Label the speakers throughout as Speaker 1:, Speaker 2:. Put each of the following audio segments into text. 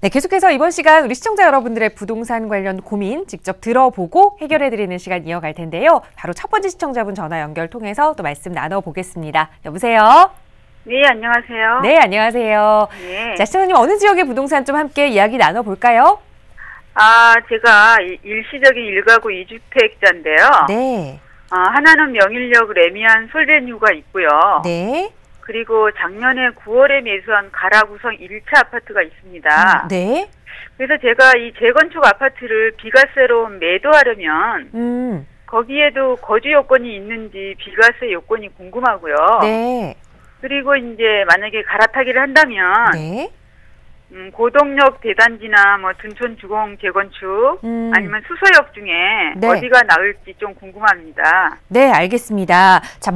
Speaker 1: 네, 계속해서 이번 시간 우리 시청자 여러분들의 부동산 관련 고민 직접 들어보고 해결해드리는 시간 이어갈 텐데요. 바로 첫 번째 시청자분 전화 연결 통해서 또 말씀 나눠보겠습니다. 여보세요?
Speaker 2: 네, 안녕하세요.
Speaker 1: 네, 안녕하세요.
Speaker 2: 네.
Speaker 1: 자, 시청자님 어느 지역의 부동산 좀 함께 이야기 나눠볼까요?
Speaker 2: 제가 일시적인 1가구 2주택자인데요.
Speaker 1: 네.
Speaker 2: 하나는 명일역 레미안 솔베뉴가 있고요.
Speaker 1: 네.
Speaker 2: 그리고 작년에 9월에 매수한 가라구성 1차 아파트가 있습니다.
Speaker 1: 네.
Speaker 2: 그래서 제가 이 재건축 아파트를 비과세로 매도하려면 거기에도 거주 요건이 있는지 비과세 요건이 궁금하고요.
Speaker 1: 네.
Speaker 2: 그리고 이제 만약에 갈아타기를 한다면
Speaker 1: 네.
Speaker 2: 고덕역 대단지나 뭐 둔촌 주공 재건축 아니면 수서역 중에
Speaker 1: 네.
Speaker 2: 어디가 나을지 좀 궁금합니다.
Speaker 1: 네, 알겠습니다. 자,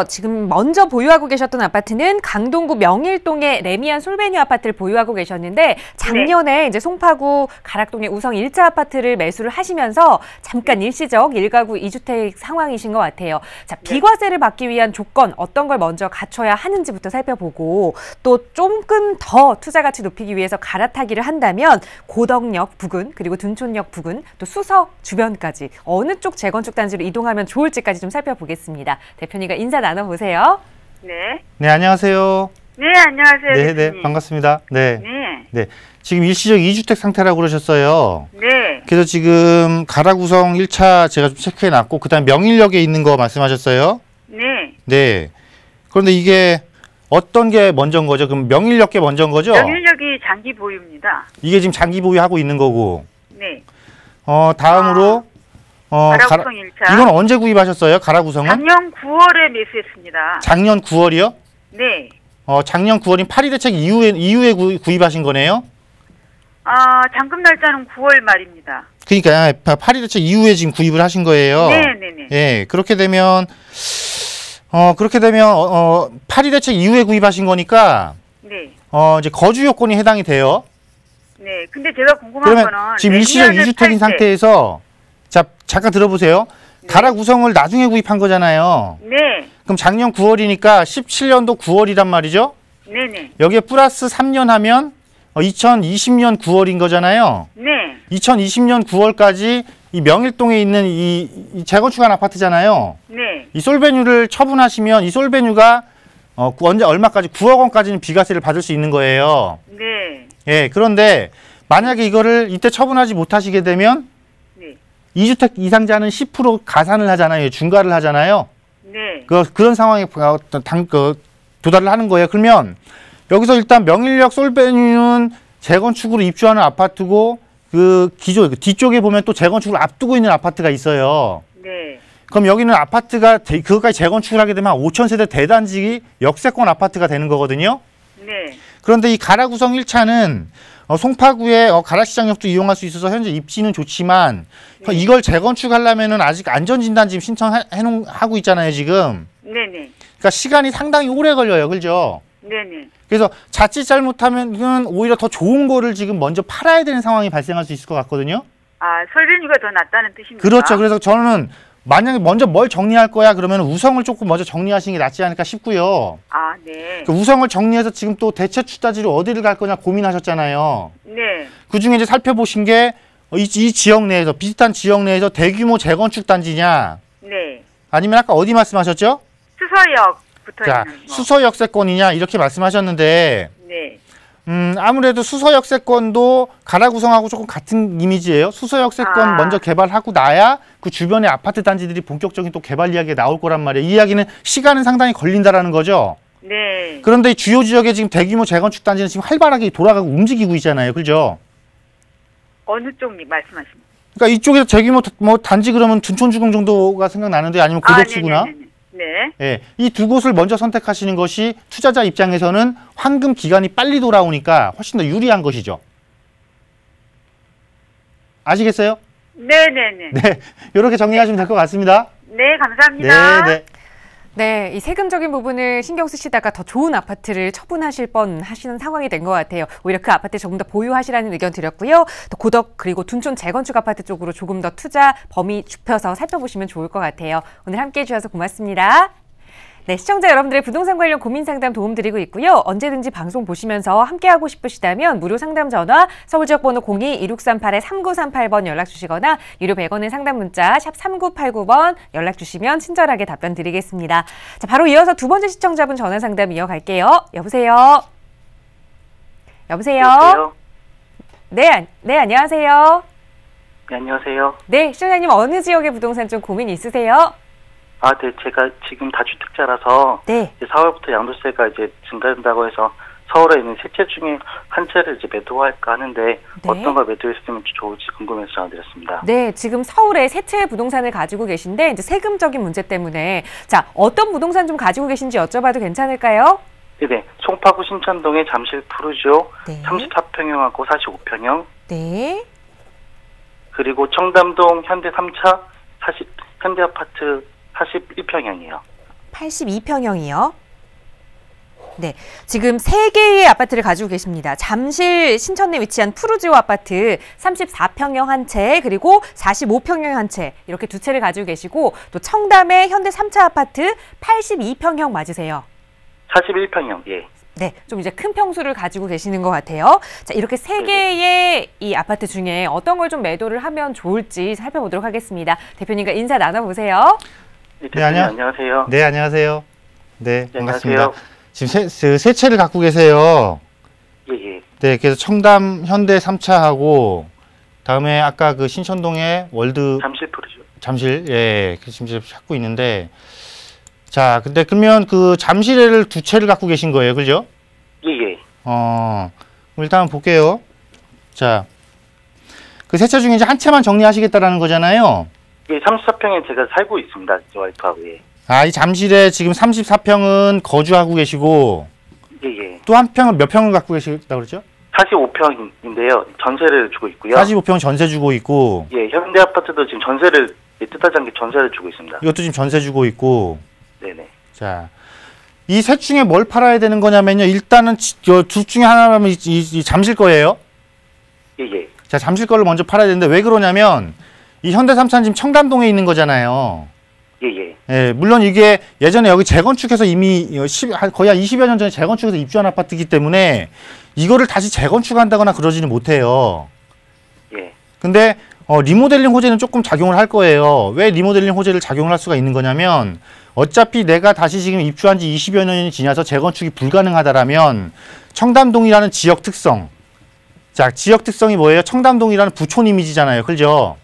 Speaker 1: 지금 먼저 보유하고 계셨던 아파트는 강동구 명일동의 레미안 솔베뉴 아파트를 보유하고 계셨는데 작년에 이제 송파구 가락동의 우성 1차 아파트를 매수를 하시면서 잠깐 일시적 1가구 2주택 상황이신 것 같아요. 자, 비과세를 받기 위한 조건 어떤 걸 먼저 갖춰야 하는지부터 살펴보고 또 조금 더 투자 가치 높이기 위해서 갈아타기를 한다면 고덕역 부근 그리고 둔촌역 부근 또 수서 주변까지 어느 쪽 재건축 단지로 이동하면 좋을지까지 좀 살펴보겠습니다. 대표님과 인사 나눠보세요.
Speaker 2: 네.
Speaker 3: 네, 안녕하세요.
Speaker 2: 네, 안녕하세요.
Speaker 3: 네,
Speaker 2: 대표님.
Speaker 3: 네, 반갑습니다. 네.
Speaker 2: 네.
Speaker 3: 네. 지금 일시적 2주택 상태라고 그러셨어요.
Speaker 2: 네.
Speaker 3: 그래서 지금 가라구성 1차 제가 좀 체크해 놨고 그다음 명일역에 있는 거 말씀하셨어요?
Speaker 2: 네.
Speaker 3: 네. 그런데 이게 어떤 게 먼저인 거죠? 그럼 명일역이 먼저인 거죠?
Speaker 2: 명일역이 장기 보유입니다.
Speaker 3: 이게 지금 장기 보유하고 있는 거고.
Speaker 2: 네.
Speaker 3: 다음으로
Speaker 2: 가라구성 1차.
Speaker 3: 이건 언제 구입하셨어요? 가라구성은?
Speaker 2: 작년 9월에 매수했습니다.
Speaker 3: 작년 9월이요?
Speaker 2: 네.
Speaker 3: 작년 9월인 파리대책 이후에 구입하신 거네요?
Speaker 2: 잔금 날짜는 9월 말입니다.
Speaker 3: 그러니까 파리대책 이후에 지금 구입을 하신 거예요.
Speaker 2: 네, 네, 네.
Speaker 3: 예, 그렇게 되면 파리대책 이후에 구입하신 거니까
Speaker 2: 네.
Speaker 3: 이제 거주 요건이 해당이 돼요.
Speaker 2: 네. 근데 제가 궁금한
Speaker 3: 그러면
Speaker 2: 거는
Speaker 3: 지금 일시적
Speaker 2: 레미안을
Speaker 3: 2주택인
Speaker 2: 팔 때-
Speaker 3: 상태에서 자, 잠깐 들어보세요.
Speaker 2: 네.
Speaker 3: 가락구성을 나중에 구입한 거잖아요.
Speaker 2: 네.
Speaker 3: 그럼 작년 9월이니까 17년도 9월이란 말이죠.
Speaker 2: 네, 네.
Speaker 3: 여기에 플러스 3년 하면 2020년 9월인 거잖아요.
Speaker 2: 네.
Speaker 3: 2020년 9월까지 이 명일동에 있는 이 재건축한 아파트잖아요.
Speaker 2: 네.
Speaker 3: 이 솔베뉴를 처분하시면 이 솔베뉴가 언제 얼마까지 9억 원까지는 비과세를 받을 수 있는 거예요.
Speaker 2: 네.
Speaker 3: 예, 그런데 만약에 이거를 이때 처분하지 못하시게 되면
Speaker 2: 네.
Speaker 3: 2주택 이상자는 10% 가산을 하잖아요. 중과를 하잖아요.
Speaker 2: 네.
Speaker 3: 그런 상황에 도달을 하는 거예요. 그러면 여기서 일단 명일역 솔베뉴는 재건축으로 입주하는 아파트고 그 뒤쪽에 보면 또 재건축을 앞두고 있는 아파트가 있어요.
Speaker 2: 네.
Speaker 3: 그럼 여기는 아파트가 그것까지 재건축을 하게 되면 5,000세대 대단지 역세권 아파트가 되는 거거든요.
Speaker 2: 네.
Speaker 3: 그런데 이 가라구성 1차는 송파구의 가락시장역도 이용할 수 있어서 현재 입지는 좋지만 이걸 재건축하려면은 아직 안전진단 지금 신청하고 있잖아요, 지금.
Speaker 2: 네네.
Speaker 3: 그러니까 시간이 상당히 오래 걸려요, 그죠?
Speaker 2: 네네.
Speaker 3: 그래서 자칫 잘못하면은 오히려 더 좋은 거를 지금 먼저 팔아야 되는 상황이 발생할 수 있을 것 같거든요.
Speaker 2: 설비류가 더 낫다는 뜻입니까?
Speaker 3: 그렇죠. 그래서 저는 만약에 먼저 뭘 정리할 거야 그러면 우성을 조금 먼저 정리하시는 게 낫지 않을까 싶고요.
Speaker 2: 네.
Speaker 3: 그 우성을 정리해서 지금 또 대체 투자지로 어디를 갈 거냐 고민하셨잖아요.
Speaker 2: 네.
Speaker 3: 그중에 이제 살펴보신 게 이 지역 내에서 비슷한 지역 내에서 대규모 재건축 단지냐
Speaker 2: 네.
Speaker 3: 아니면 아까 어디 말씀하셨죠?
Speaker 2: 수서역 붙어
Speaker 3: 자,
Speaker 2: 있는 거.
Speaker 3: 수서역세권이냐 이렇게 말씀하셨는데
Speaker 2: 네.
Speaker 3: 아무래도 수서역세권도 가라구성하고 조금 같은 이미지예요. 수서역세권 먼저 개발하고 나야 그 주변의 아파트 단지들이 본격적인 또 개발 이야기가 나올 거란 말이에요. 이 이야기는 시간은 상당히 걸린다라는 거죠.
Speaker 2: 네.
Speaker 3: 그런데 이 주요 지역에 지금 대규모 재건축 단지는 지금 활발하게 돌아가고 움직이고 있잖아요. 그죠?
Speaker 2: 어느 쪽 말씀하십니까?
Speaker 3: 그러니까 이쪽에서 대규모 단지 그러면 둔촌주공 정도가 생각나는데 아니면 고덕시구나.
Speaker 2: 네.
Speaker 3: 예, 이 두 곳을 먼저 선택하시는 것이 투자자 입장에서는 환금 기간이 빨리 돌아오니까 훨씬 더 유리한 것이죠. 아시겠어요?
Speaker 2: 네네네.
Speaker 3: 네, 이렇게 정리하시면 될 것 같습니다.
Speaker 2: 네, 감사합니다.
Speaker 3: 네, 네.
Speaker 1: 네, 이 세금적인 부분을 신경 쓰시다가 더 좋은 아파트를 처분하실 뻔하시는 상황이 된 것 같아요. 오히려 그 아파트 조금 더 보유하시라는 의견 드렸고요. 또 고덕 그리고 둔촌 재건축 아파트 쪽으로 조금 더 투자 범위 좁혀서 살펴보시면 좋을 것 같아요. 오늘 함께해 주셔서 고맙습니다. 네, 시청자 여러분들의 부동산 관련 고민 상담 도움 드리고 있고요. 언제든지 방송 보시면서 함께하고 싶으시다면 무료 상담 전화 서울 지역 번호 02-2638-3938번 연락 주시거나 유료 100원의 상담 문자 샵 3989번 연락 주시면 친절하게 답변 드리겠습니다. 자, 바로 이어서 두 번째 시청자분 전화 상담 이어갈게요. 여보세요? 여보세요? 네, 안녕하세요.
Speaker 4: 네, 안녕하세요.
Speaker 1: 네, 시청자님 어느 지역의 부동산 좀 고민 있으세요?
Speaker 4: 네, 제가 지금 다주택자라서
Speaker 1: 네.
Speaker 4: 이제 4월부터 양도세가 이제 증가된다고 해서 서울에 있는 세 채 중에 한 채를 이제 매도할까 하는데
Speaker 1: 네.
Speaker 4: 어떤 걸 매도했으면 좋을지 궁금해서 전화드렸습니다.
Speaker 1: 네, 지금 서울에 세 채의 부동산을 가지고 계신데 이제 세금적인 문제 때문에 자, 어떤 부동산 좀 가지고 계신지 여쭤봐도 괜찮을까요?
Speaker 4: 네, 송파구 신천동의 잠실 푸르지오
Speaker 1: 네.
Speaker 4: 34평형하고 45평형
Speaker 1: 네.
Speaker 4: 그리고 청담동 현대 3차 현대 아파트 41평형이요.
Speaker 1: 82평형이요. 네, 지금 세 개의 아파트를 가지고 계십니다. 잠실 신천에 위치한 푸르지오 아파트 34평형 한 채, 그리고 45평형 한 채, 이렇게 두 채를 가지고 계시고 또 청담의 현대 3차 아파트 82평형 맞으세요?
Speaker 4: 41평형, 예.
Speaker 1: 네, 좀 이제 큰 평수를 가지고 계시는 것 같아요. 자, 이렇게 세 개의 이 아파트 중에 어떤 걸 좀 매도를 하면 좋을지 살펴보도록 하겠습니다. 대표님과 인사 나눠보세요.
Speaker 4: 네, 대표님 안녕하세요.
Speaker 3: 네, 안녕하세요. 네,
Speaker 4: 네,
Speaker 3: 반갑습니다.
Speaker 4: 안녕하세요.
Speaker 3: 지금 세 채를 갖고 계세요.
Speaker 4: 예, 예.
Speaker 3: 네, 그래서 청담 현대 3차하고 다음에 아까 그 신천동의 월드
Speaker 4: 잠실 푸르지오.
Speaker 3: 잠실, 예, 지금 찾고 있는데, 자, 근데 그러면 그 잠실을 두 채를 갖고 계신 거예요, 그죠?
Speaker 4: 예, 예.
Speaker 3: 일단 볼게요. 자, 그 세 채 중에 이제 한 채만 정리하시겠다라는 거잖아요.
Speaker 4: 예, 34평에 제가 살고 있습니다. 와이프하고, 예.
Speaker 3: 이 잠실에 지금 34평은 거주하고 계시고,
Speaker 4: 예, 예.
Speaker 3: 또 한 평은 몇 평을 갖고 계시다고 그러죠?
Speaker 4: 45평인데요. 전세를 주고 있고요.
Speaker 3: 45평 전세 주고 있고,
Speaker 4: 예, 현대 아파트도 지금 전세를, 뜻하지 않게 전세를 주고 있습니다.
Speaker 3: 이것도 지금 전세 주고 있고,
Speaker 4: 네네.
Speaker 3: 자, 이 셋 중에 뭘 팔아야 되는 거냐면요. 일단은 둘 중에 하나라면 이 잠실 거예요.
Speaker 4: 예, 예.
Speaker 3: 자, 잠실 거를 먼저 팔아야 되는데 왜 그러냐면 이 현대 3차는 지금 청담동에 있는 거잖아요.
Speaker 4: 예, 예.
Speaker 3: 예, 물론 이게 예전에 여기 재건축해서 이미 거의 한 20여 년 전에 재건축해서 입주한 아파트이기 때문에 이거를 다시 재건축한다거나 그러지는 못해요.
Speaker 4: 예.
Speaker 3: 근데 리모델링 호재는 조금 작용을 할 거예요. 왜 리모델링 호재를 작용을 할 수가 있는 거냐면 어차피 내가 다시 지금 입주한 지 20여 년이 지나서 재건축이 불가능하다라면 청담동이라는 지역 특성. 자, 지역 특성이 뭐예요? 청담동이라는 부촌 이미지잖아요. 그죠?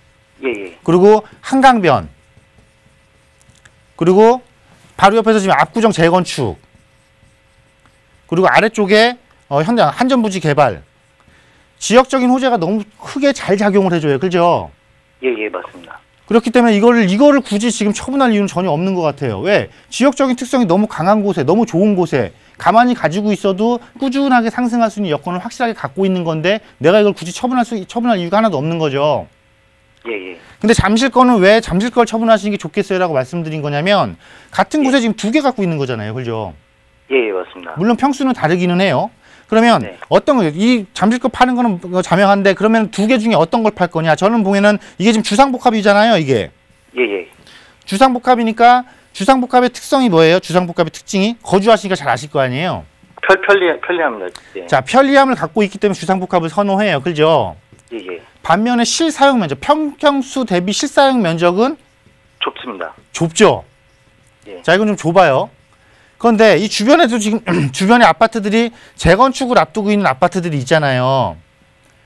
Speaker 4: 예, 예.
Speaker 3: 그리고 한강변. 그리고 바로 옆에서 지금 압구정 재건축. 그리고 아래쪽에 현대 한전부지 개발. 지역적인 호재가 너무 크게 잘 작용을 해줘요. 그죠?
Speaker 4: 예, 예, 맞습니다.
Speaker 3: 그렇기 때문에 이거를 굳이 지금 처분할 이유는 전혀 없는 것 같아요. 왜? 지역적인 특성이 너무 강한 곳에, 너무 좋은 곳에 가만히 가지고 있어도 꾸준하게 상승할 수 있는 여건을 확실하게 갖고 있는 건데 내가 이걸 굳이 처분할 이유가 하나도 없는 거죠.
Speaker 4: 예, 예.
Speaker 3: 근데 잠실 거는 왜 잠실 걸 처분하시는 게 좋겠어요? 라고 말씀드린 거냐면 같은 곳에 지금 두 개 갖고 있는 거잖아요. 그죠?
Speaker 4: 예, 예, 맞습니다.
Speaker 3: 물론 평수는 다르기는 해요. 그러면
Speaker 4: 네.
Speaker 3: 어떤 거예요? 이 잠실 거 파는 거는 자명한데 그러면 두 개 중에 어떤 걸 팔 거냐? 저는 보면은 이게 지금 주상복합이잖아요. 이게.
Speaker 4: 예, 예.
Speaker 3: 주상복합이니까 주상복합의 특성이 뭐예요? 주상복합의 특징이 거주하시니까 잘 아실 거 아니에요.
Speaker 4: 편리합니다. 예.
Speaker 3: 자, 편리함을 갖고 있기 때문에 주상복합을 선호해요. 그죠?
Speaker 4: 예, 예.
Speaker 3: 반면에 실사용 면적, 평형수 대비 실사용 면적은
Speaker 4: 좁습니다.
Speaker 3: 좁죠.
Speaker 4: 예.
Speaker 3: 자, 이건 좀 좁아요. 그런데 이 주변에도 지금 주변에 아파트들이 재건축을 앞두고 있는 아파트들이 있잖아요.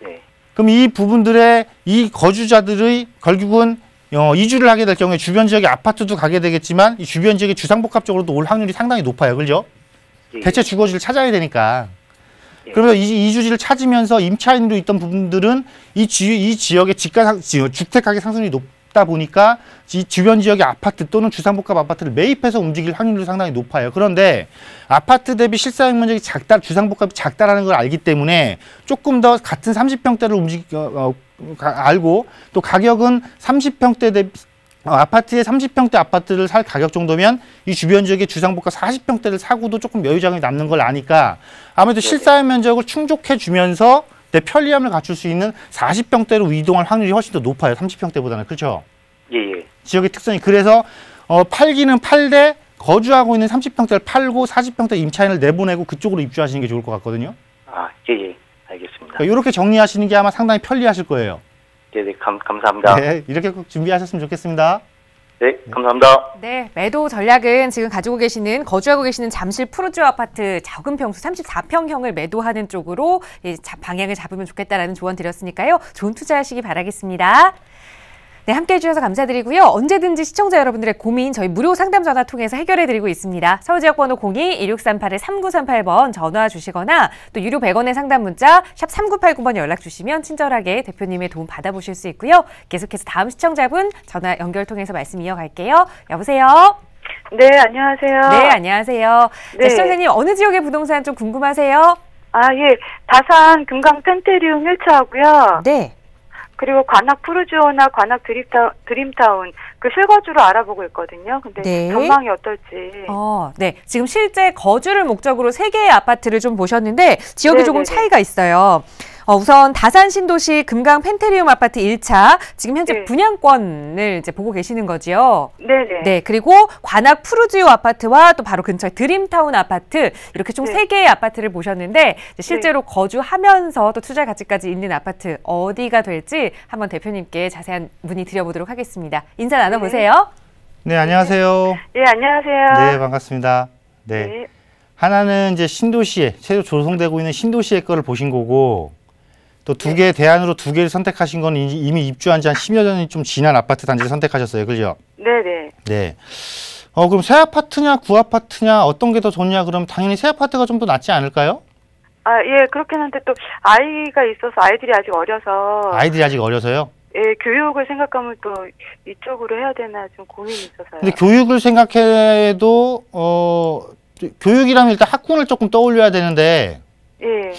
Speaker 4: 예.
Speaker 3: 그럼 이 부분들의 이 거주자들의 결국은 이주를 하게 될 경우에 주변 지역에 아파트도 가게 되겠지만 이 주변 지역의 주상복합적으로도 올 확률이 상당히 높아요. 그죠?
Speaker 4: 예.
Speaker 3: 대체 주거지를 찾아야 되니까.
Speaker 4: 예.
Speaker 3: 그러면 이주지를 찾으면서 임차인으로 있던 부분들은 이 지역의 주택 가격 상승률이 높다 보니까 이 주변 지역의 아파트 또는 주상복합 아파트를 매입해서 움직일 확률이 상당히 높아요. 그런데 아파트 대비 실사용 면적이 주상복합이 작다라는 걸 알기 때문에 조금 더 같은 30평대를 알고 또 가격은 30평대 대비 아파트에 30평대 아파트를 살 가격 정도면 이 주변 지역의 주상복합 40평대를 사고도 조금 여유자금이 남는 걸 아니까 아무래도 실사용 면적을 충족해 주면서 내 편리함을 갖출 수 있는 40평대로 이동할 확률이 훨씬 더 높아요. 30평대보다는. 그렇죠?
Speaker 4: 예, 예.
Speaker 3: 지역의 특성이. 그래서 팔기는 팔되 거주하고 있는 30평대를 팔고 40평대 임차인을 내보내고 그쪽으로 입주하시는 게 좋을 것 같거든요.
Speaker 4: 아, 예. 알겠습니다.
Speaker 3: 그러니까 이렇게 정리하시는 게 아마 상당히 편리하실 거예요.
Speaker 4: 네, 감사합니다.
Speaker 3: 네, 이렇게 꼭 준비하셨으면 좋겠습니다.
Speaker 4: 네, 감사합니다.
Speaker 1: 네, 매도 전략은 지금 거주하고 계시는 잠실 푸르지오 아파트 적은 평수 34평형을 매도하는 쪽으로 방향을 잡으면 좋겠다라는 조언 드렸으니까요. 좋은 투자하시기 바라겠습니다. 네, 함께해 주셔서 감사드리고요. 언제든지 시청자 여러분들의 고민 저희 무료 상담 전화 통해서 해결해드리고 있습니다. 서울지역번호 02-1638-3938번 전화 주시거나 또 유료 100원의 상담 문자 샵 3989번 연락 주시면 친절하게 대표님의 도움 받아보실 수 있고요. 계속해서 다음 시청자분 전화 연결 통해서 말씀 이어갈게요. 여보세요?
Speaker 2: 네, 안녕하세요.
Speaker 1: 네, 안녕하세요.
Speaker 2: 네.
Speaker 1: 네, 시청자님 어느 지역의 부동산 좀 궁금하세요?
Speaker 2: 아, 예. 다산 금강 펜테리움 1차하고요.
Speaker 1: 네.
Speaker 2: 그리고 관악 푸르지오나 관악 드림타운 그 실거주로 알아보고 있거든요. 근데
Speaker 1: 네.
Speaker 2: 전망이 어떨지.
Speaker 1: 네. 지금 실제 거주를 목적으로 3개의 아파트를 좀 보셨는데 지역이
Speaker 2: 네네네.
Speaker 1: 조금 차이가 있어요. 우선 다산 신도시 금강 펜테리움 아파트 1차 지금 현재
Speaker 2: 네.
Speaker 1: 분양권을 이제 보고 계시는 거죠.
Speaker 2: 네네.
Speaker 1: 네, 그리고 관악 푸르지오 아파트와 또 바로 근처에 드림타운 아파트 이렇게 총
Speaker 2: 네.
Speaker 1: 3개의 아파트를 보셨는데 이제 실제로 거주하면서 또 투자 가치까지 있는 아파트 어디가 될지 한번 대표님께 자세한 문의 드려보도록 하겠습니다. 인사 나눠보세요.
Speaker 3: 네, 안녕하세요.
Speaker 2: 예, 안녕하세요.
Speaker 3: 네, 반갑습니다. 네.
Speaker 2: 네.
Speaker 3: 하나는 이제 신도시에, 새로 조성되고 있는 신도시의 거를 보신 거고, 또 두 개, 대안으로 2개를 선택하신 건 이미 입주한 지 한 10여 년이 좀 지난 아파트 단지를 선택하셨어요. 그죠?
Speaker 2: 네네.
Speaker 3: 네. 그럼 새 아파트냐, 구 아파트냐, 어떤 게 더 좋냐, 그럼 당연히 새 아파트가 좀 더 낫지 않을까요?
Speaker 2: 아, 예, 그렇긴 한데 또 아이가 있어서 아이들이 아직 어려서.
Speaker 3: 아이들이 아직 어려서요?
Speaker 2: 예, 교육을 생각하면 또 이쪽으로 해야 되나 좀 고민이 있어서요.
Speaker 3: 근데 교육을 생각해도, 교육이라면 일단 학군을 조금 떠올려야 되는데,
Speaker 2: 예.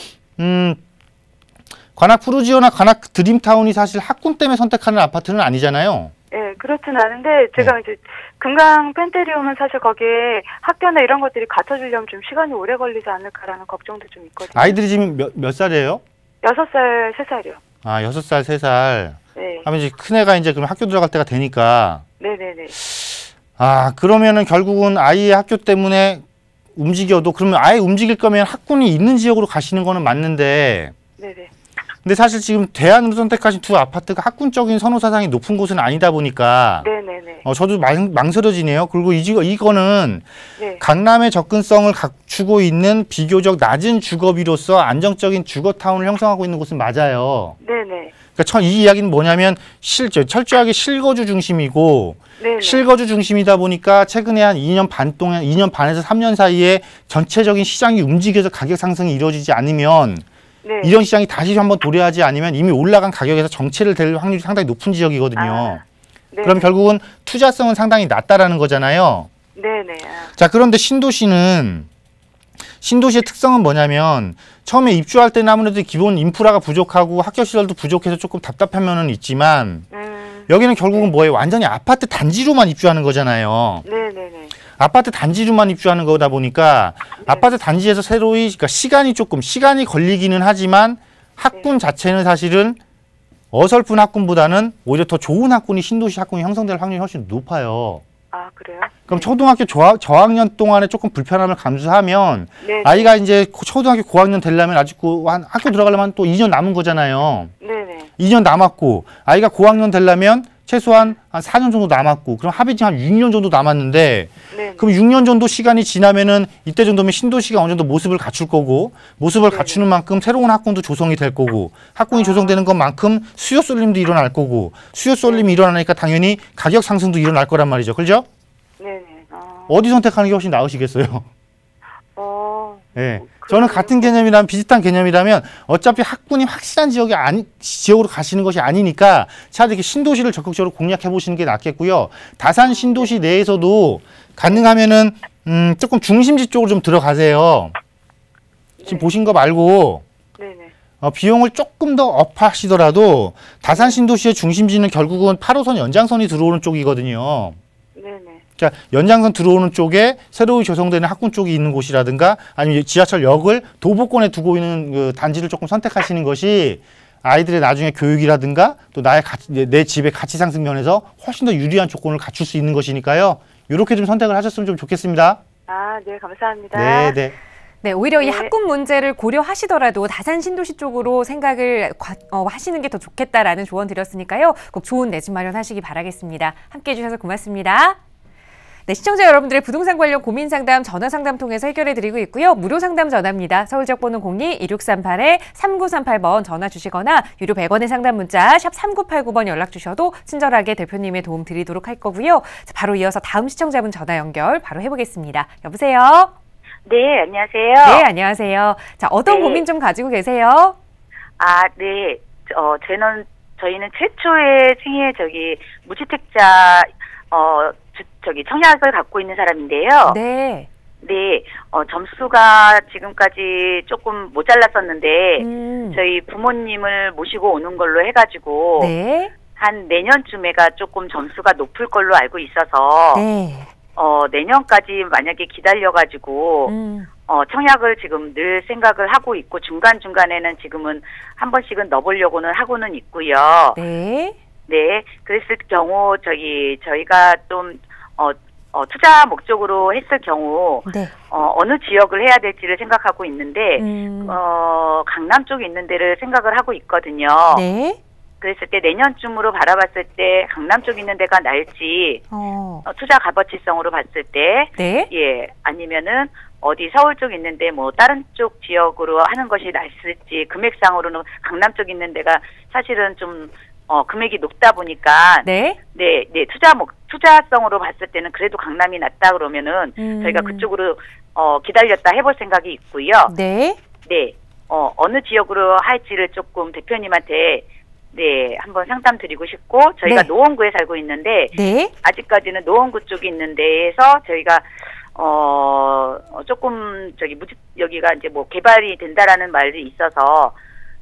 Speaker 3: 관악 푸르지오나 관악 드림타운이 사실 학군 때문에 선택하는 아파트는 아니잖아요.
Speaker 2: 예, 그렇진 않은데 제가 이제 금강 펜테리움은 사실 거기에 학교나 이런 것들이 갖춰주려면 좀 시간이 오래 걸리지 않을까라는 걱정도 좀 있거든요.
Speaker 3: 아이들이 지금 몇 살이에요?
Speaker 2: 6살, 3살이요.
Speaker 3: 아, 6살, 3살.
Speaker 2: 네.
Speaker 3: 하면 이제 큰애가 이제 그럼 학교 들어갈 때가 되니까.
Speaker 2: 네네네.
Speaker 3: 아, 그러면은 결국은 아이의 학교 때문에 움직여도, 그러면 아예 움직일 거면 학군이 있는 지역으로 가시는 거는 맞는데,
Speaker 2: 네네.
Speaker 3: 근데 사실 지금 대안으로 선택하신 2 아파트가 학군적인 선호 사상이 높은 곳은 아니다 보니까,
Speaker 2: 네네네.
Speaker 3: 저도 망설여지네요. 그리고 이거는
Speaker 2: 네.
Speaker 3: 강남의 접근성을 갖추고 있는 비교적 낮은 주거비로서 안정적인 주거타운을 형성하고 있는 곳은 맞아요.
Speaker 2: 네네.
Speaker 3: 그러니까 이 이야기는 뭐냐면 철저하게 실거주 중심이고,
Speaker 2: 네네.
Speaker 3: 실거주 중심이다 보니까 최근에 한 2년 반 동안, 2년 반에서 3년 사이에 전체적인 시장이 움직여서 가격 상승이 이루어지지 않으면,
Speaker 2: 네.
Speaker 3: 이런 시장이 다시 한번 도래하지 않으면 이미 올라간 가격에서 정체를 될 확률이 상당히 높은 지역이거든요.
Speaker 2: 네.
Speaker 3: 그럼 결국은 투자성은 상당히 낮다라는 거잖아요.
Speaker 2: 네네.
Speaker 3: 자, 그런데 신도시의 특성은 뭐냐면, 처음에 입주할 때는 아무래도 기본 인프라가 부족하고 학교 시설도 부족해서 조금 답답한 면은 있지만, 여기는 결국은 뭐예요? 완전히 아파트 단지로만 입주하는 거잖아요.
Speaker 2: 네네네.
Speaker 3: 아파트 단지로만 입주하는 거다 보니까, 아파트 단지에서 새로이, 그러니까 시간이 걸리기는 하지만, 학군 자체는 사실은 어설픈 학군보다는 오히려 더 좋은 학군이 신도시 학군이 형성될 확률이 훨씬 높아요.
Speaker 2: 아, 그래요?
Speaker 3: 그럼 초등학교 저학년 동안에 조금 불편함을 감수하면,
Speaker 2: 네네.
Speaker 3: 아이가 이제 초등학교 고학년 되려면 아직 학교 들어가려면 또 2년 남은 거잖아요.
Speaker 2: 네네.
Speaker 3: 2년 남았고, 아이가 고학년 되려면 최소한 한 4년 정도 남았고, 그럼 합의금 한 6년 정도 남았는데,
Speaker 2: 네네.
Speaker 3: 그럼 6년 정도 시간이 지나면은 이때 정도면 신도시가 어느 정도 모습을 갖출 거고, 모습을
Speaker 2: 네네.
Speaker 3: 갖추는 만큼 새로운 학군도 조성이 될 거고, 학군이 조성되는 것만큼 수요 쏠림도 일어날 거고, 수요 쏠림이 일어나니까 당연히 가격 상승도 일어날 거란 말이죠. 그죠?
Speaker 2: 네네.
Speaker 3: 어디 선택하는 게 훨씬 나으시겠어요? 네.
Speaker 2: 그래요?
Speaker 3: 저는 같은 개념이라면, 비슷한 개념이라면 어차피 학군이 확실한 지역으로 가시는 것이 아니니까 차라리 이렇게 신도시를 적극적으로 공략해 보시는 게 낫겠고요. 다산 신도시 내에서도 가능하면은 조금 중심지 쪽으로 좀 들어가세요. 지금 보신 거 말고
Speaker 2: 네네.
Speaker 3: 비용을 조금 더 업하시더라도 다산 신도시의 중심지는 결국은 8호선 연장선이 들어오는 쪽이거든요.
Speaker 2: 네네.
Speaker 3: 그러니까 연장선 들어오는 쪽에 새로 조성되는 학군 쪽이 있는 곳이라든가 아니면 지하철역을 도보권에 두고 있는 그 단지를 조금 선택하시는 것이 아이들의 나중에 교육이라든가 또 내 집의 가치 상승 면에서 훨씬 더 유리한 조건을 갖출 수 있는 것이니까요. 이렇게 좀 선택을 하셨으면 좀 좋겠습니다.
Speaker 2: 아, 네, 감사합니다.
Speaker 3: 네, 네.
Speaker 1: 네, 오히려
Speaker 2: 네.
Speaker 1: 이 학군 문제를 고려하시더라도 다산 신도시 쪽으로 생각을 하시는 게 더 좋겠다라는 조언 드렸으니까요. 꼭 좋은 내 집 마련하시기 바라겠습니다. 함께해 주셔서 고맙습니다. 네, 시청자 여러분들의 부동산 관련 고민 상담 전화 상담 통해서 해결해 드리고 있고요. 무료 상담 전화입니다. 서울 지역번호 02-2638-3938번 전화 주시거나 유료 100원의 상담 문자 샵 3989번 연락 주셔도 친절하게 대표님의 도움 드리도록 할 거고요. 자, 바로 이어서 다음 시청자분 전화 연결 바로 해보겠습니다. 여보세요?
Speaker 2: 네, 안녕하세요.
Speaker 1: 네, 안녕하세요. 자, 어떤
Speaker 2: 네.
Speaker 1: 고민 좀 가지고 계세요?
Speaker 2: 아, 네. 저희는 최초의 생애 무주택자 청약을 갖고 있는 사람인데요.
Speaker 1: 네.
Speaker 2: 네, 점수가 지금까지 조금 모자랐었는데 저희 부모님을 모시고 오는 걸로 해가지고
Speaker 1: 네.
Speaker 2: 한 내년쯤에가 조금 점수가 높을 걸로 알고 있어서
Speaker 1: 네.
Speaker 2: 내년까지 만약에 기다려가지고 청약을 지금 늘 생각을 하고 있고 중간중간에는 지금은 한 번씩은 넣어보려고는 하고는 있고요.
Speaker 1: 네.
Speaker 2: 네, 그랬을 경우 저희가 좀 투자 목적으로 했을 경우
Speaker 1: 네.
Speaker 2: 어느 지역을 해야 될지를 생각하고 있는데 강남 쪽에 있는 데를 생각을 하고 있거든요.
Speaker 1: 네.
Speaker 2: 그랬을 때 내년쯤으로 바라봤을 때 강남 쪽 있는 데가 나을지 투자 값어치성으로 봤을 때
Speaker 1: 네.
Speaker 2: 예, 아니면은 어디 서울 쪽 있는데 뭐 다른 쪽 지역으로 하는 것이 낫을지 금액상으로는 강남 쪽 있는 데가 사실은 좀 금액이 높다 보니까
Speaker 1: 네.
Speaker 2: 네, 투자성으로 봤을 때는 그래도 강남이 낫다 그러면은 저희가 그쪽으로 기다렸다 해볼 생각이 있고요.
Speaker 1: 네.
Speaker 2: 네. 어느 지역으로 할지를 조금 대표님한테 네, 한번 상담 드리고 싶고 저희가
Speaker 1: 네.
Speaker 2: 노원구에 살고 있는데
Speaker 1: 네.
Speaker 2: 아직까지는 노원구 쪽에 있는 데에서 저희가 조금 여기가 이제 뭐 개발이 된다라는 말이 있어서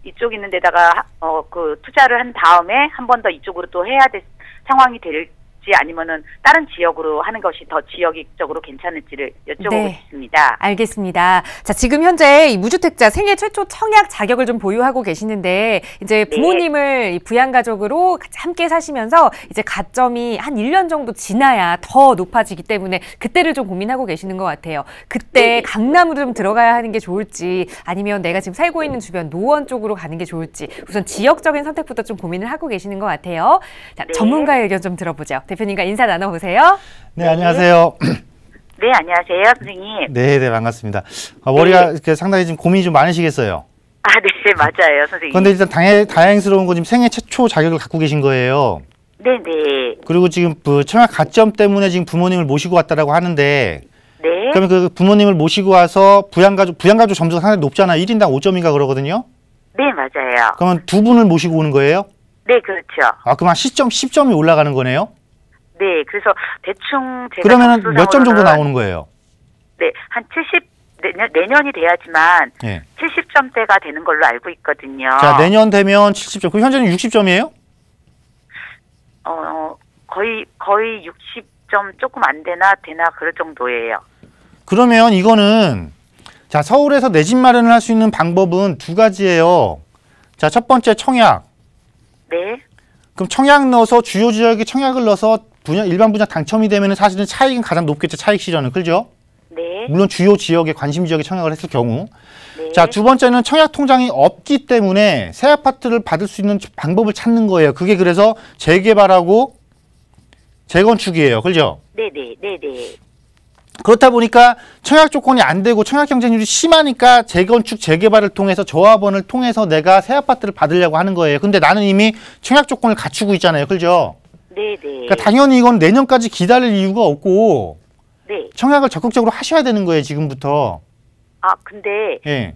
Speaker 2: 이쪽 있는 데다가 그 투자를 한 다음에 한 번 더 이쪽으로 또 해야 될 상황이 될지 아니면은 다른 지역으로 하는 것이 더 지역적으로 괜찮을지를 여쭤보고
Speaker 1: 네.
Speaker 2: 싶습니다.
Speaker 1: 알겠습니다. 자, 지금 현재 이 무주택자 생애 최초 청약 자격을 좀 보유하고 계시는데 이제 부모님을 이 부양가족으로 함께 사시면서 이제 가점이 한 1년 정도 지나야 더 높아지기 때문에 그때를 좀 고민하고 계시는 것 같아요. 그때 강남으로 좀 들어가야 하는 게 좋을지 아니면 내가 지금 살고 있는 주변 노원 쪽으로 가는 게 좋을지 우선 지역적인 선택부터 좀 고민을 하고 계시는 것 같아요. 자, 전문가의 의견 좀 들어보죠. 대표님과 인사 나눠보세요.
Speaker 3: 네, 안녕하세요.
Speaker 2: 네, 안녕하세요, 선생님.
Speaker 3: 네, 네, 반갑습니다. 머리가 상당히 지금 고민이 좀 많으시겠어요.
Speaker 2: 아, 네, 맞아요, 선생님.
Speaker 3: 그런데 일단 다행스러운 건 지금 생애 최초 자격을 갖고 계신 거예요.
Speaker 2: 네, 네.
Speaker 3: 그리고 지금 그 청약 가점 때문에 지금 부모님을 모시고 왔다라고 하는데
Speaker 2: 네.
Speaker 3: 그러면 그 부모님을 모시고 와서 부양가족 점수가 상당히 높잖아요. 1인당 5점인가 그러거든요.
Speaker 2: 네, 맞아요.
Speaker 3: 그러면 두 분을 모시고 오는 거예요?
Speaker 2: 네, 그렇죠.
Speaker 3: 아, 그럼 한 10점이 올라가는 거네요?
Speaker 2: 네, 그래서 대충 제가
Speaker 3: 그러면 몇 점 정도
Speaker 2: 점수상으로는
Speaker 3: 나오는 거예요?
Speaker 2: 네, 한 내년이 돼야지만
Speaker 3: 예.
Speaker 2: 70점대가 되는 걸로 알고 있거든요.
Speaker 3: 자, 내년 되면 70점. 그럼 현재는 60점이에요?
Speaker 2: 거의 60점 조금 안 되나 그럴 정도예요.
Speaker 3: 그러면 이거는 자, 서울에서 내 집 마련을 할 수 있는 방법은 두 가지예요. 자, 첫 번째 청약.
Speaker 2: 네.
Speaker 3: 그럼 청약 넣어서 주요 지역에 청약을 넣어서 일반 분양 당첨이 되면 사실은 차익은 가장 높겠죠. 차익 실현은. 그죠?
Speaker 2: 네.
Speaker 3: 물론 주요 지역에 관심 지역에 청약을 했을 경우.
Speaker 2: 네.
Speaker 3: 자, 두 번째는 청약 통장이 없기 때문에 새 아파트를 받을 수 있는 방법을 찾는 거예요. 그게 그래서 재개발하고 재건축이에요. 그죠?
Speaker 2: 네네.
Speaker 3: 그렇다 보니까 청약 조건이 안 되고 청약 경쟁률이 심하니까 재건축, 재개발을 통해서 조합원을 통해서 내가 새 아파트를 받으려고 하는 거예요. 근데 나는 이미 청약 조건을 갖추고 있잖아요. 그죠?
Speaker 2: 네네.
Speaker 3: 그러니까 당연히 이건 내년까지 기다릴 이유가 없고
Speaker 2: 네.
Speaker 3: 청약을 적극적으로 하셔야 되는 거예요. 지금부터.
Speaker 2: 아, 근데
Speaker 3: 예.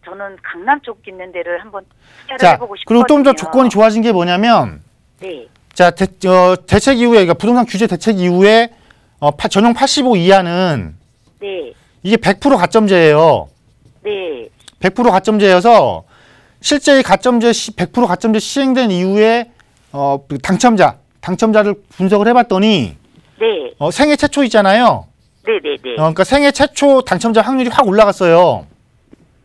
Speaker 2: 저는 강남 쪽 있는 데를 한번 투자를
Speaker 3: 자,
Speaker 2: 해보고 싶거든요.
Speaker 3: 그리고 좀 더 조건이 좋아진 게 뭐냐면
Speaker 2: 네.
Speaker 3: 자, 대책 이후에 그러니까 부동산 규제 대책 이후에 전용 85 이하는
Speaker 2: 네.
Speaker 3: 이게 100% 가점제예요.
Speaker 2: 네.
Speaker 3: 100% 가점제여서 실제 가점제 100% 가점제 시행된 이후에 당첨자를 분석을 해봤더니
Speaker 2: 네.
Speaker 3: 생애 최초 있잖아요.
Speaker 2: 네네네.
Speaker 3: 그러니까 생애 최초 당첨자 확률이 확 올라갔어요.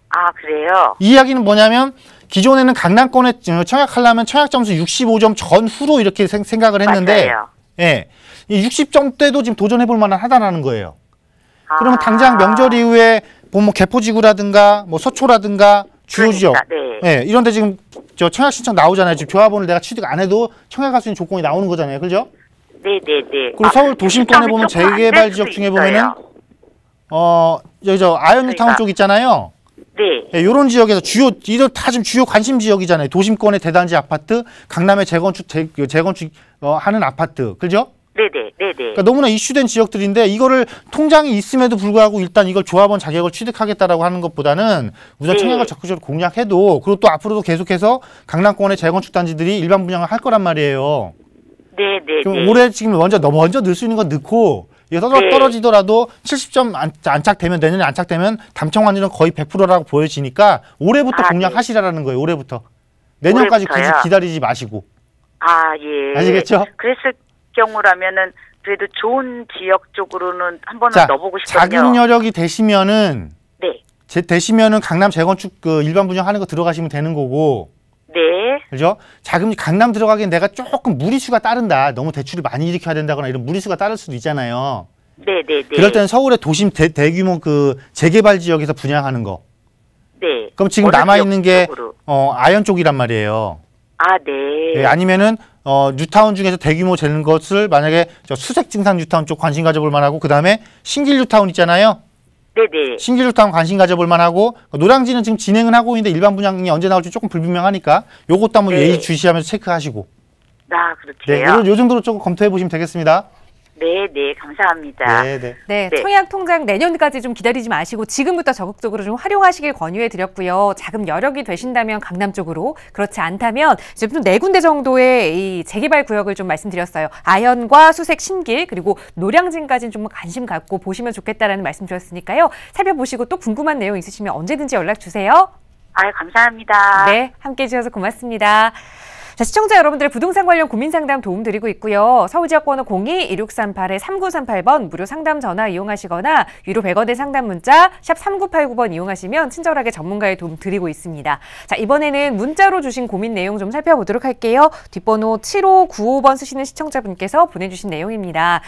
Speaker 2: 아, 그래요?
Speaker 3: 이 이야기는 뭐냐면 기존에는 강남권에 청약하려면 청약 점수 65점 전후로 이렇게 생각을 했는데
Speaker 2: 맞아요.
Speaker 3: 예. 이 60점대도 지금 도전해볼 만한 하다라는 거예요. 그러면
Speaker 2: 아.
Speaker 3: 당장 명절 이후에 뭐 개포지구라든가 뭐 서초라든가 주요 지역,
Speaker 2: 네.
Speaker 3: 예, 이런데 지금 저 청약 신청 나오잖아요. 지금 조합원을 내가 취득 안 해도 청약할 수 있는 조건이 나오는 거잖아요, 그죠?
Speaker 2: 네네네.
Speaker 3: 그리고 서울 도심권에 보면 재개발 지역 중에 보면은 여기 저 아현뉴타운 쪽 있잖아요.
Speaker 2: 네.
Speaker 3: 예, 요런 지역에서 이런 다 지금 주요 관심 지역이잖아요. 도심권의 대단지 아파트, 강남의 재건축 하는 아파트, 그죠?
Speaker 2: 네네.
Speaker 3: 그러니까 너무나 이슈된 지역들인데 이거를 통장이 있음에도 불구하고 일단 이걸 조합원 자격을 취득하겠다라고 하는 것보다는 우선
Speaker 2: 네.
Speaker 3: 청약을 적극적으로 공략해도 그리고 또 앞으로도 계속해서 강남권의 재건축 단지들이 일반 분양을 할 거란 말이에요.
Speaker 2: 네네.
Speaker 3: 그럼 올해 지금 먼저 넣을 수 있는 건 넣고 이게
Speaker 2: 네.
Speaker 3: 떨어지더라도 70점 안착되면 내년에 안착되면 담청 확률은 거의 100%라고 보여지니까 올해부터
Speaker 2: 아,
Speaker 3: 공략하시라는 거예요. 올해부터. 내년까지 굳이
Speaker 2: 올해부터요?
Speaker 3: 기다리지 마시고.
Speaker 2: 아, 예.
Speaker 3: 아시겠죠?
Speaker 2: 그랬을 경우라면은 그래도 좋은 지역 쪽으로는 한번은
Speaker 3: 자,
Speaker 2: 넣어보고 싶거든요.
Speaker 3: 자금 여력이 되시면은
Speaker 2: 네.
Speaker 3: 되시면은 강남 재건축 그 일반 분양하는 거 들어가시면 되는 거고.
Speaker 2: 네.
Speaker 3: 그죠? 자금이 강남 들어가기엔 내가 조금 무리수가 따른다. 너무 대출을 많이 일으켜야 된다거나 이런 무리수가 따를 수도 있잖아요.
Speaker 2: 네네네.
Speaker 3: 그럴 때는 서울의 도심 대규모 그 재개발 지역에서 분양하는 거.
Speaker 2: 네.
Speaker 3: 그럼 지금
Speaker 2: 어느
Speaker 3: 남아 있는 게
Speaker 2: 지역 쪽으로?
Speaker 3: 아현 쪽이란 말이에요.
Speaker 2: 아, 네.
Speaker 3: 예, 아니면은 뉴타운 중에서 대규모 되는 것을 만약에 저 수색 증상 뉴타운 쪽 관심 가져볼 만하고 그다음에 신길 뉴타운 있잖아요.
Speaker 2: 네네.
Speaker 3: 신길 뉴타운 관심 가져볼 만하고 노량진은 지금 진행은 하고 있는데 일반 분양이 언제 나올지 조금 불분명하니까 요것도 한번
Speaker 2: 네.
Speaker 3: 예의 주시하면서 체크하시고.
Speaker 2: 아,
Speaker 3: 네,
Speaker 2: 그렇게요?
Speaker 3: 요 정도로 조금 검토해 보시면 되겠습니다.
Speaker 2: 네, 감사합니다.
Speaker 3: 네, 네.
Speaker 1: 네,
Speaker 2: 네.
Speaker 1: 청약 통장 내년까지 좀 기다리지 마시고 지금부터 적극적으로 좀 활용하시길 권유해 드렸고요. 자금 여력이 되신다면 강남 쪽으로, 그렇지 않다면 지금 좀 4군데 정도의 이 재개발 구역을 좀 말씀드렸어요. 아현과 수색, 신길, 그리고 노량진까지는 좀 관심 갖고 보시면 좋겠다라는 말씀 드렸으니까요. 살펴보시고 또 궁금한 내용 있으시면 언제든지 연락 주세요.
Speaker 2: 아, 감사합니다.
Speaker 1: 네, 함께 해주셔서 고맙습니다. 자, 시청자 여러분들의 부동산 관련 고민 상담 도움 드리고 있고요. 서울지역번호 02-2638-3938번 무료 상담 전화 이용하시거나 유료 100원의 상담 문자 샵 3989번 이용하시면 친절하게 전문가의 도움 드리고 있습니다. 자, 이번에는 문자로 주신 고민 내용 좀 살펴보도록 할게요. 뒷번호 7595번 쓰시는 시청자분께서 보내주신 내용입니다.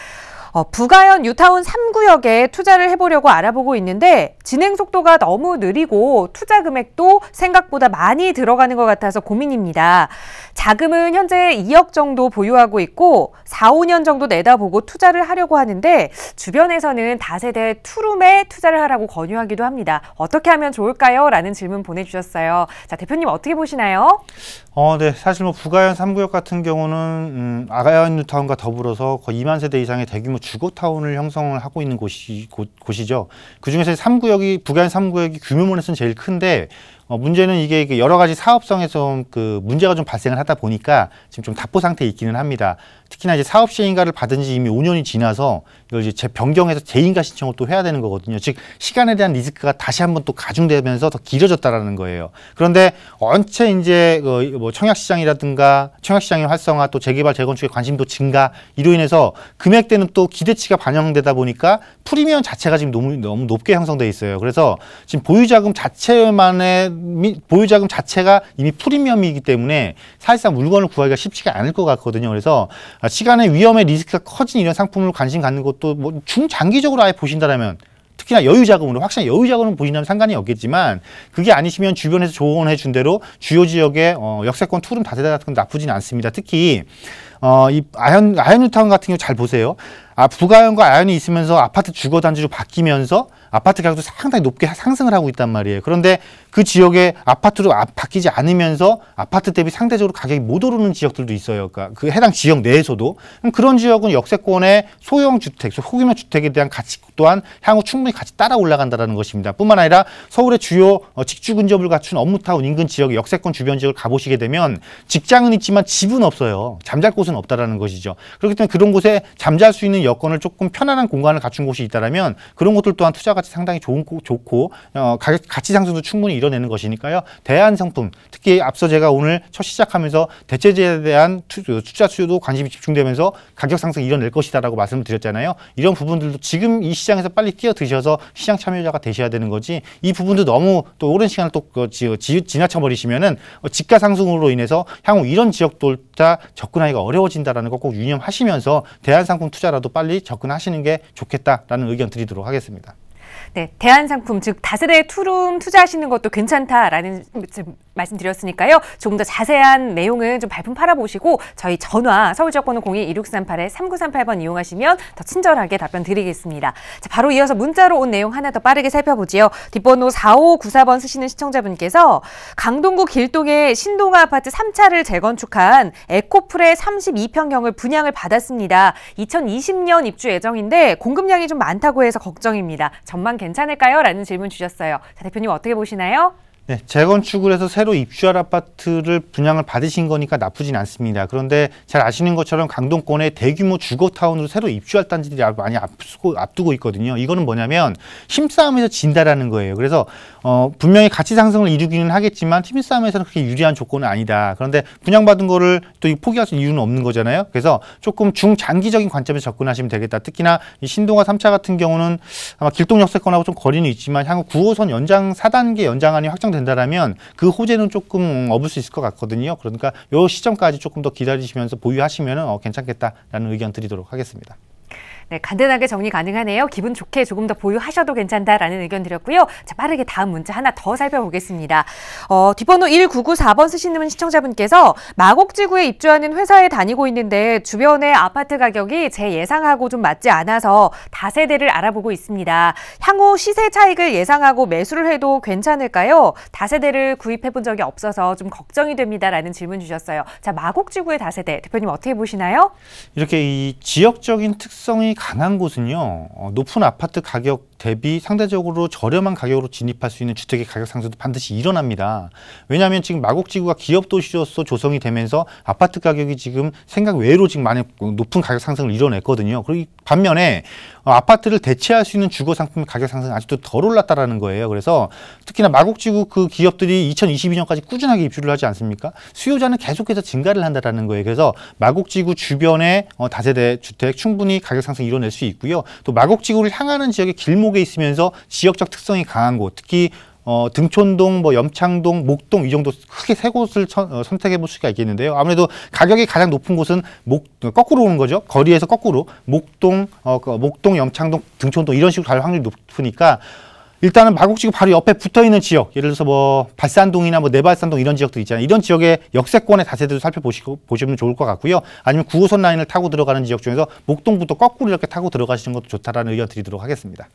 Speaker 1: 부가현 뉴타운 3구역에 투자를 해보려고 알아보고 있는데 진행 속도가 너무 느리고 투자 금액도 생각보다 많이 들어가는 것 같아서 고민입니다. 자금은 현재 2억 정도 보유하고 있고 4, 5년 정도 내다보고 투자를 하려고 하는데 주변에서는 다세대 투룸에 투자를 하라고 권유하기도 합니다. 어떻게 하면 좋을까요? 라는 질문 보내주셨어요. 자, 대표님 어떻게 보시나요?
Speaker 3: 네. 사실 뭐 부가현 3구역 같은 경우는 아가현 뉴타운과 더불어서 거의 2만 세대 이상의 대규모 주거타운을 형성을 하고 있는 곳이죠. 그중에서 3구역이 부가현 3구역이 규모면에서는 제일 큰데 문제는 이게 여러 가지 사업성에서 그 문제가 좀 발생을 하다 보니까 지금 좀 답보 상태에 있기는 합니다. 특히나 이제 사업 시행인가를 받은 지 이미 5년이 지나서 이걸 이제 변경해서 재인가 신청을 또 해야 되는 거거든요. 즉 시간에 대한 리스크가 다시 한번 또 가중되면서 더 길어졌다라는 거예요. 그런데 언체 이제 뭐 청약 시장이라든가 청약 시장의 활성화 또 재개발 재건축의 관심도 증가 이로 인해서 금액대는 또 기대치가 반영되다 보니까 프리미엄 자체가 지금 너무 높게 형성돼 있어요. 그래서 지금 보유자금 자체가 이미 프리미엄이기 때문에 사실상 물건을 구하기가 쉽지가 않을 것 같거든요. 그래서 시간의 위험의 리스크가 커진 이런 상품을 관심 갖는 것도 뭐 중장기적으로 아예 보신다라면 특히나 여유자금으로 확실히 여유자금으로 보신다면 상관이 없겠지만 그게 아니시면 주변에서 조언해 준 대로 주요 지역의 역세권 투룸 다세대 같은 건 나쁘진 않습니다. 특히 이 아현 뉴타운 같은 경우 잘 보세요. 부가현과 아현이 있으면서 아파트 주거단지로 바뀌면서 아파트 가격도 상당히 높게 상승을 하고 있단 말이에요. 그런데 그 지역에 아파트로 바뀌지 않으면서 아파트 대비 상대적으로 가격이 못 오르는 지역들도 있어요. 그러니까 그 해당 지역 내에서도. 그런 지역은 역세권의 소형 주택, 소규모 주택에 대한 가치 또한 향후 충분히 같이 따라 올라간다는 것입니다. 뿐만 아니라 서울의 주요 직주 근접을 갖춘 업무타운 인근 지역, 역세권 주변 지역을 가보시게 되면 직장은 있지만 집은 없어요. 잠잘 곳은 없다라는 것이죠. 그렇기 때문에 그런 곳에 잠잘 수 있는 여건을 조금 편안한 공간을 갖춘 곳이 있다면 그런 곳들 또한 투자 가치 상당히 좋고 가치 상승도 충분히 이뤄내는 것이니까요. 대안상품, 특히 앞서 제가 오늘 첫 시작하면서 대체재에 대한 투자 수요도 관심이 집중되면서 가격 상승 이뤄낼 것이다라고 말씀을 드렸잖아요. 이런 부분들도 지금 이 시장에서 빨리 뛰어드셔서 시장 참여자가 되셔야 되는 거지 이 부분도 너무 또 오랜 시간을 또 지나쳐 버리시면은 집가 상승으로 인해서 향후 이런 지역들 주택투자 접근하기가 어려워진다는 거 꼭 유념하시면서 대한상품 투자라도 빨리 접근하시는 게 좋겠다라는 의견 드리도록 하겠습니다.
Speaker 1: 네, 대한상품 즉 다세대 투룸 투자하시는 것도 괜찮다라는 말씀드렸으니까요. 조금 더 자세한 내용은 좀 발품 팔아보시고 저희 전화 서울지역번호 02-2638-3938번 이용하시면 더 친절하게 답변 드리겠습니다. 자, 바로 이어서 문자로 온 내용 하나 더 빠르게 살펴보지요. 뒷번호 4594번 쓰시는 시청자분께서 강동구 길동의 신동아 아파트 3차를 재건축한 에코플의 32평형을 분양을 받았습니다. 2020년 입주 예정인데 공급량이 좀 많다고 해서 걱정입니다. 전망 괜찮을까요? 라는 질문 주셨어요. 자, 대표님 어떻게 보시나요?
Speaker 3: 네, 재건축을 해서 새로 입주할 아파트를 분양을 받으신 거니까 나쁘진 않습니다. 그런데 잘 아시는 것처럼 강동권에 대규모 주거타운으로 새로 입주할 단지들이 많이 앞두고 있거든요. 이거는 뭐냐면 힘싸움에서 진다라는 거예요. 그래서 분명히 가치 상승을 이루기는 하겠지만 힘싸움에서는 그렇게 유리한 조건은 아니다. 그런데 분양받은 거를 또 포기할 수 이유는 없는 거잖아요. 그래서 조금 중장기적인 관점에서 접근하시면 되겠다. 특히나 이 신동아 3차 같은 경우는 아마 길동역세권하고 좀 거리는 있지만 향후 9호선 연장 4단계 연장안이 확정된다라면 그 호재는 조금 업을 수 있을 것 같거든요. 그러니까 이 시점까지 조금 더 기다리시면서 보유하시면 괜찮겠다라는 의견 드리도록 하겠습니다.
Speaker 1: 네, 간단하게 정리 가능하네요. 기분 좋게 조금 더 보유하셔도 괜찮다라는 의견 드렸고요. 자, 빠르게 다음 문자 하나 더 살펴보겠습니다. 뒷번호 1994번 쓰시는 시청자분께서 마곡지구에 입주하는 회사에 다니고 있는데 주변의 아파트 가격이 제 예상하고 좀 맞지 않아서 다세대를 알아보고 있습니다. 향후 시세 차익을 예상하고 매수를 해도 괜찮을까요? 다세대를 구입해 본 적이 없어서 좀 걱정이 됩니다라는 질문 주셨어요. 자, 마곡지구의 다세대 대표님 어떻게 보시나요?
Speaker 3: 이렇게 이 지역적인 특성이 강한 곳은요, 높은 아파트 가격 대비 상대적으로 저렴한 가격으로 진입할 수 있는 주택의 가격 상승도 반드시 일어납니다. 왜냐하면 지금 마곡지구가 기업 도시로서 조성이 되면서 아파트 가격이 지금 생각 외로 지금 많이 높은 가격 상승을 이뤄냈거든요. 그리고 반면에 아파트를 대체할 수 있는 주거 상품 가격 상승은 아직도 덜 올랐다라는 거예요. 그래서 특히나 마곡지구 그 기업들이 2022년까지 꾸준하게 입주를 하지 않습니까? 수요자는 계속해서 증가를 한다라는 거예요. 그래서 마곡지구 주변에 다세대 주택 충분히 가격 상승 이뤄낼 수 있고요. 또 마곡지구를 향하는 지역의 길목에 있으면서 지역적 특성이 강한 곳, 특히 등촌동, 염창동, 목동 이 정도 크게 세 곳을 선택해 볼 수가 있겠는데요. 아무래도 가격이 가장 높은 곳은 거꾸로 오는 거죠. 거리에서 거꾸로 목동, 염창동, 등촌동 이런 식으로 갈 확률이 높으니까 일단은 마곡지구 바로 옆에 붙어 있는 지역, 예를 들어서 발산동이나 내발산동 이런 지역들 있잖아요. 이런 지역의 역세권의 다세대도 살펴보시면 좋을 것 같고요. 아니면 9호선 라인을 타고 들어가는 지역 중에서 목동부터 거꾸로 이렇게 타고 들어가시는 것도 좋다라는 의견 드리도록 하겠습니다.